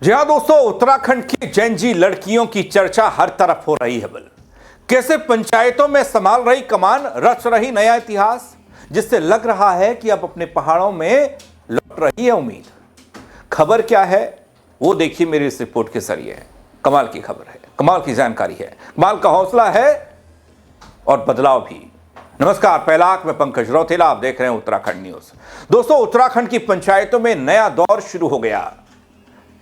जी हाँ दोस्तों, उत्तराखंड की जेनजी लड़कियों की चर्चा हर तरफ हो रही है। कैसे पंचायतों में संभाल रही कमान, रच रही नया इतिहास, जिससे लग रहा है कि अब अपने पहाड़ों में लौट रही है उम्मीद। खबर क्या है वो देखिए मेरी इस रिपोर्ट के जरिए। कमाल की खबर है, कमाल की जानकारी है, कमाल का हौसला है और बदलाव भी। नमस्कार, पहला मैं पंकज रौतेला, आप देख रहे हैं उत्तराखंड न्यूज। दोस्तों, उत्तराखंड की पंचायतों में नया दौर शुरू हो गया।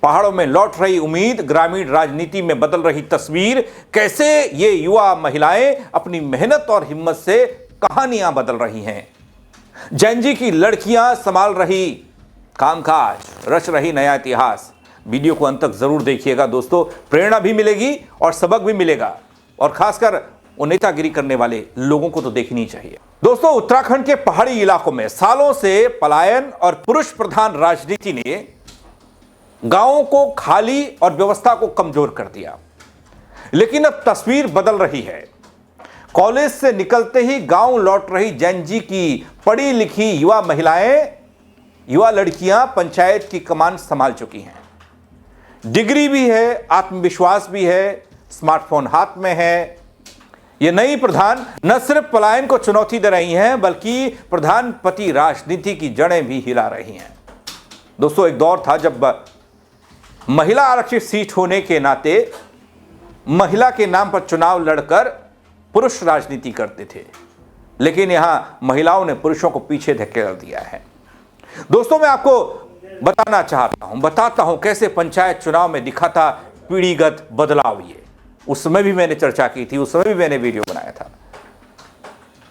पहाड़ों में लौट रही उम्मीद, ग्रामीण राजनीति में बदल रही तस्वीर। कैसे ये युवा महिलाएं अपनी मेहनत और हिम्मत से कहानियां बदल रही हैं। जेनजी की लड़कियां संभाल रही कामकाज, रच रही नया इतिहास। वीडियो को अंत तक जरूर देखिएगा दोस्तों, प्रेरणा भी मिलेगी और सबक भी मिलेगा। और खासकर वो नेतागिरी करने वाले लोगों को तो देखनी चाहिए। दोस्तों, उत्तराखंड के पहाड़ी इलाकों में सालों से पलायन और पुरुष प्रधान राजनीति ने गांवों को खाली और व्यवस्था को कमजोर कर दिया। लेकिन अब तस्वीर बदल रही है। कॉलेज से निकलते ही गांव लौट रही जेनजी की पढ़ी लिखी युवा महिलाएं, युवा लड़कियां पंचायत की कमान संभाल चुकी हैं। डिग्री भी है, आत्मविश्वास भी है, स्मार्टफोन हाथ में है। ये नई प्रधान न सिर्फ पलायन को चुनौती दे रही हैं, बल्कि प्रधानपति राजनीति की जड़ें भी हिला रही हैं। दोस्तों, एक दौर था जब महिला आरक्षित सीट होने के नाते महिला के नाम पर चुनाव लड़कर पुरुष राजनीति करते थे, लेकिन यहां महिलाओं ने पुरुषों को पीछे धकेल दिया है। दोस्तों, मैं आपको बताता हूं कैसे पंचायत चुनाव में दिखा था पीढ़ीगत बदलाव। ये उस समय भी मैंने चर्चा की थी, उस समय भी मैंने वीडियो बनाया था।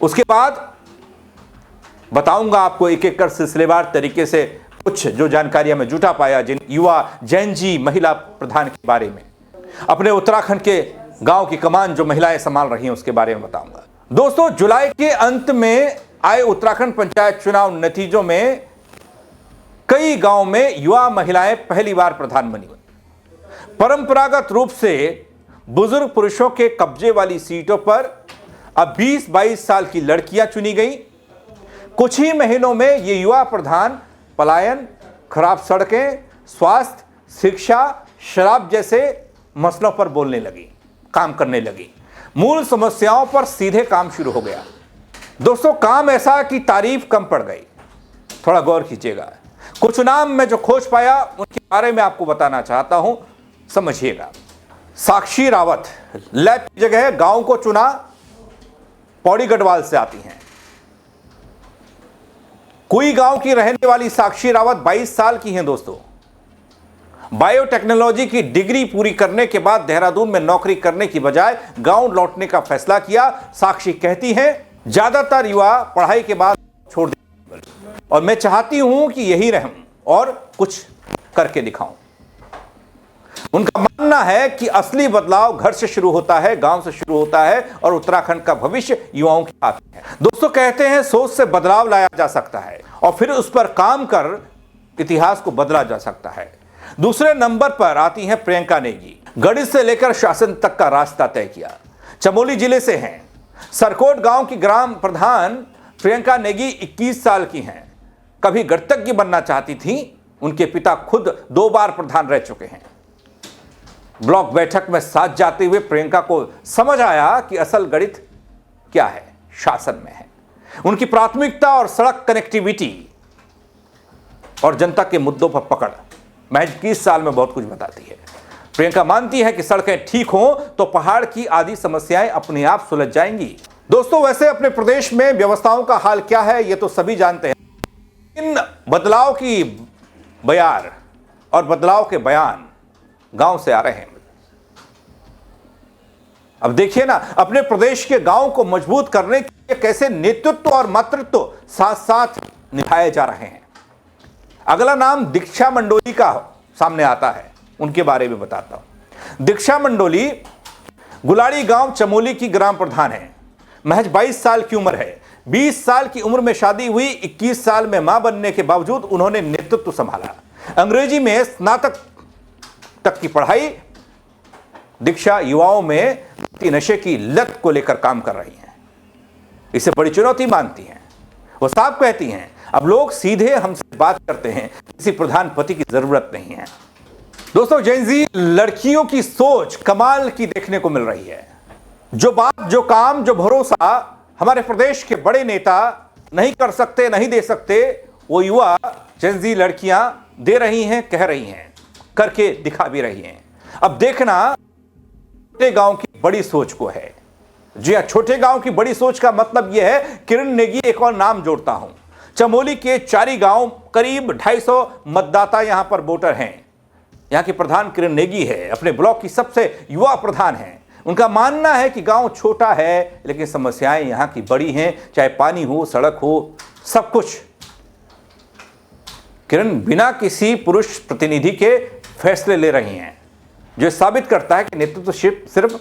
उसके बाद बताऊंगा आपको एक एक कर सिलसिलेवार तरीके से कुछ जो जानकारियां मैं जुटा पाया जिन युवा जेनजी महिला प्रधान के बारे में। अपने उत्तराखंड के गांव की कमान जो महिलाएं संभाल रही हैं उसके बारे में बताऊंगा। दोस्तों, जुलाई के अंत में आए उत्तराखंड पंचायत चुनाव नतीजों में कई गांव में युवा महिलाएं पहली बार प्रधान बनी। परंपरागत रूप से बुजुर्ग पुरुषों के कब्जे वाली सीटों पर अब 20-22 साल की लड़कियां चुनी गई। कुछ ही महीनों में ये युवा प्रधान पलायन, खराब सड़कें, स्वास्थ्य, शिक्षा, शराब जैसे मसलों पर बोलने लगी, काम करने लगी। मूल समस्याओं पर सीधे काम शुरू हो गया। दोस्तों, काम ऐसा कि तारीफ कम पड़ गई। थोड़ा गौर कीजिएगा। कुछ नाम मैं जो खोज पाया उनके बारे में आपको बताना चाहता हूं, समझिएगा। साक्षी रावत लैब की जगह गांव को चुना, पौड़ी गढ़वाल से आती हैं। कोई गांव की रहने वाली साक्षी रावत 22 साल की हैं। दोस्तों, बायोटेक्नोलॉजी की डिग्री पूरी करने के बाद देहरादून में नौकरी करने की बजाय गांव लौटने का फैसला किया। साक्षी कहती हैं, ज्यादातर युवा पढ़ाई के बाद छोड़ देते और मैं चाहती हूं कि यही रहूं और कुछ करके दिखाऊं। उनका मानना है कि असली बदलाव घर से शुरू होता है, गांव से शुरू होता है और उत्तराखंड का भविष्य युवाओं के हाथ में है। दोस्तों, कहते हैं सोच से बदलाव लाया जा सकता है और फिर उस पर काम कर इतिहास को बदला जा सकता है। दूसरे नंबर पर आती हैं प्रियंका नेगी। गढ़ी से लेकर शासन तक का रास्ता तय किया। चमोली जिले से हैं। सरकोट गांव की ग्राम प्रधान प्रियंका नेगी 21 साल की हैं। कभी गणतज्ञ बनना चाहती थी। उनके पिता खुद 2 बार प्रधान रह चुके हैं। ब्लॉक बैठक में साथ जाते हुए प्रियंका को समझ आया कि असल गणित क्या है, शासन में है। उनकी प्राथमिकता और सड़क कनेक्टिविटी और जनता के मुद्दों पर पकड़ महज 21 साल में बहुत कुछ बताती है। प्रियंका मानती है कि सड़कें ठीक हों तो पहाड़ की आदि समस्याएं अपने आप सुलझ जाएंगी। दोस्तों, वैसे अपने प्रदेश में व्यवस्थाओं का हाल क्या है ये तो सभी जानते हैं। इन बदलाव की बयार और बदलाव के बयान गांव से आ रहे हैं। अब देखिए ना, अपने प्रदेश के गांव को मजबूत करने के लिए कैसे नेतृत्व और मातृत्व साथ साथ निभाए जा रहे हैं। अगला नाम दीक्षा मंडोली का सामने आता है, उनके बारे में बताता हूं। दीक्षा मंडोली गुलाड़ी गांव चमोली की ग्राम प्रधान है। महज 22 साल की उम्र है। 20 साल की उम्र में शादी हुई। 21 साल में मां बनने के बावजूद उन्होंने नेतृत्व संभाला। अंग्रेजी में स्नातक तक की पढ़ाई। दीक्षा युवाओं में नशे की लत को लेकर काम कर रही हैं। इसे बड़ी चुनौती मानती हैं। वो साफ कहती हैं, अब लोग सीधे हमसे बात करते हैं, किसी प्रधानपति की जरूरत नहीं है। दोस्तों, जेनजी लड़कियों की सोच कमाल की देखने को मिल रही है। जो बात, जो काम, जो भरोसा हमारे प्रदेश के बड़े नेता नहीं कर सकते, नहीं दे सकते, वो युवा जेनजी लड़कियां दे रही हैं, कह रही हैं, करके दिखा भी रही हैं। अब देखना छोटे गांव की बड़ी सोच को है। जी हां, छोटे गांव की बड़ी सोच का मतलब यह है, किरण नेगी एक और नाम जोड़ता हूं। चमोली के चारी गांव, करीब 250 मतदाता यहां पर वोटर हैं। यहां की प्रधान किरण नेगी है, अपने ब्लॉक की सबसे युवा प्रधान हैं। उनका मानना है कि गांव छोटा है लेकिन समस्याएं यहां की बड़ी हैं, चाहे पानी हो, सड़क हो, सब कुछ। किरण बिना किसी पुरुष प्रतिनिधि के फैसले ले रही हैं, जो साबित करता है कि नेतृत्व सिर्फ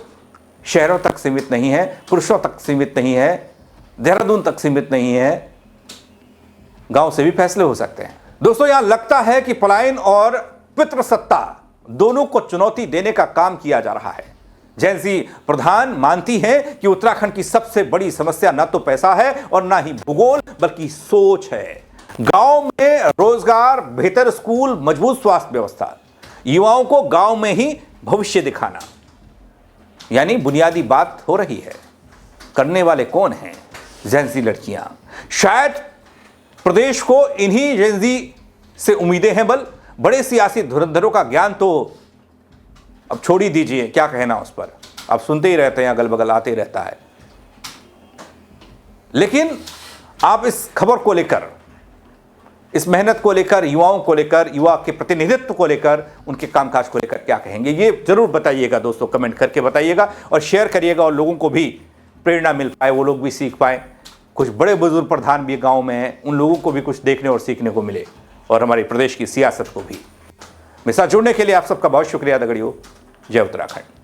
शहरों तक सीमित नहीं है, पुरुषों तक सीमित नहीं है, देहरादून तक सीमित नहीं है, गांव से भी फैसले हो सकते हैं। दोस्तों, यहां लगता है कि पलायन और पितृसत्ता दोनों को चुनौती देने का काम किया जा रहा है। जेनजी प्रधान मानती है कि उत्तराखंड की सबसे बड़ी समस्या ना तो पैसा है और ना ही भूगोल, बल्कि सोच है। गांव में रोजगार, बेहतर स्कूल, मजबूत स्वास्थ्य व्यवस्था, युवाओं को गांव में ही भविष्य दिखाना, यानी बुनियादी बात हो रही है। करने वाले कौन हैं? जेनजी लड़कियां। शायद प्रदेश को इन्हीं जेनजी से उम्मीदें हैं। बड़े सियासी धुरंधरों का ज्ञान तो अब छोड़ ही दीजिए, क्या कहना उस पर, आप सुनते ही रहते हैं, अगल बगल आते ही रहता है। लेकिन आप इस खबर को लेकर, इस मेहनत को लेकर, युवाओं को लेकर, युवा के प्रतिनिधित्व को लेकर, उनके कामकाज को लेकर क्या कहेंगे, ये जरूर बताइएगा दोस्तों, कमेंट करके बताइएगा और शेयर करिएगा, और लोगों को भी प्रेरणा मिल पाए, वो लोग भी सीख पाए। कुछ बड़े बुजुर्ग प्रधान भी गांव में हैं, उन लोगों को भी कुछ देखने और सीखने को मिले, और हमारे प्रदेश की सियासत को भी। मेरे साथ जुड़ने के लिए आप सबका बहुत शुक्रिया दगड़ियों। जय उत्तराखंड।